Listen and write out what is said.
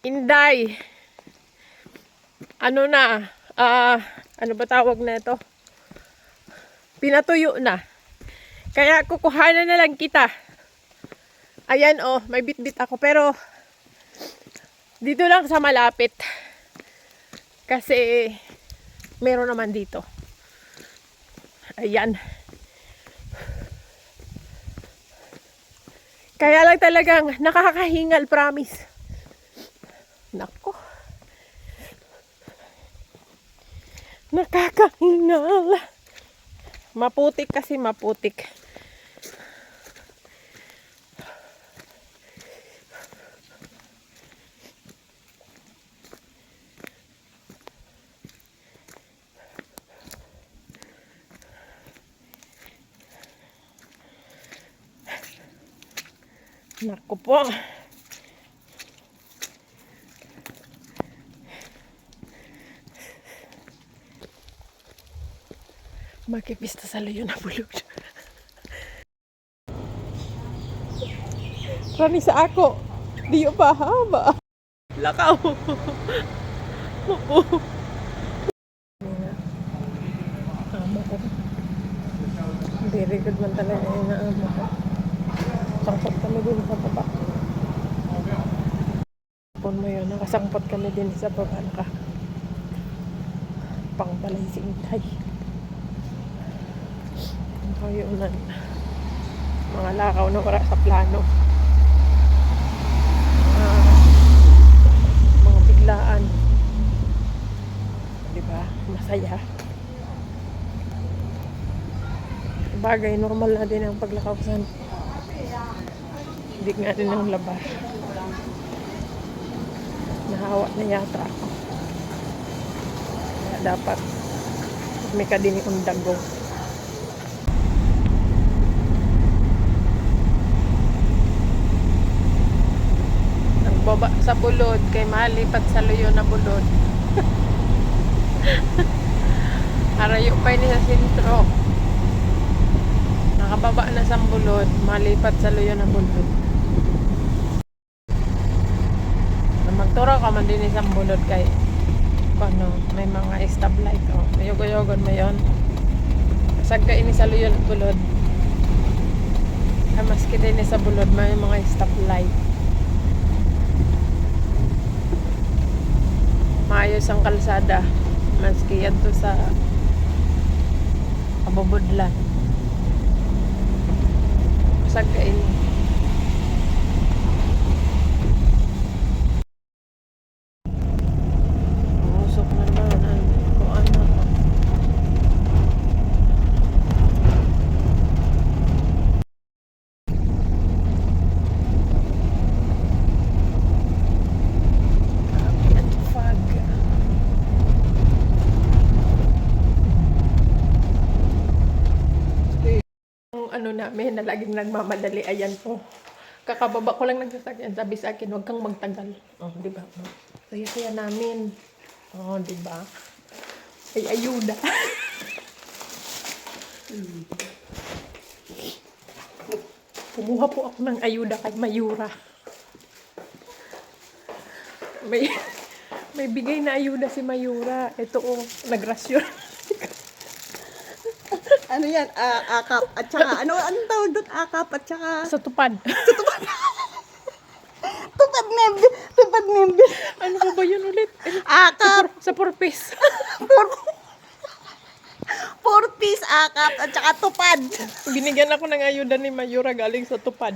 Inday. Ano na? Ano ba tawag na ito? Pinatuyo na. Kaya kukuhanan na lang kita. Ayan oh, may bit-bit ako. Pero, dito lang sa malapit. Kasi, meron naman dito. Ayan. Kaya lang talagang nakakahingal, promise. Nako. Nakakahingal. Maputik kasi maputik. Nako po. Makipista sa layo na bulog. Rani sa ako. Di pa haba. Lakaw. Oo. Amo ko. Very good man talaga yung amo ko. Sangkot kami din sa baba. Pon mo yun. Nakasangkot kami din sa baba. Pangbalay si Intay. Kayunan. Mga lakaw na wala sa plano. Mga biglaan. Diba? Masaya. Bagay, normal na din ang paglakawsan. Hindi nga din ang labar. Nahawa na yata ako. Kaya dapat may kadini undago. Baba sa bulod kay malipat sa luyo na bulod. Arayo pa ni sa sentro. Nakababa na sa bulod, malipat sa luyo na bulod. Magturo ka man din sa bulod kay ano, may mga stoplight oh. Mayogo-yogon mo 'yon. Kasag ka ini sa luyo na bulod. Ay maski din sa bulod may mga stoplight. Maayos ang kalsada maski yan to sa kabubudlan kasag kain usok na naman kung ano ano namin na laging nagmamadali, ayan po. Kakababa ko lang nagsasakyan, sabi sa akin, huwag kang magtagal. Oh, di ba? Kaya namin. Oh, di ba? Ay, ayuda. Kumuha po ako ng ayuda kay Mayura. May bigay na ayuda si Mayura. Ito oh, nagrasyon. Ano yan? Akap at saka, anong tawag doon? Akap at saka... Sa tupad. Sa tupad. Tupad nembe. Ano ba yun ulit? Akap. Sa purpose. Four piece akap at saka tupad. Binigyan ako ng ayuda ni Mayura galing sa tupad.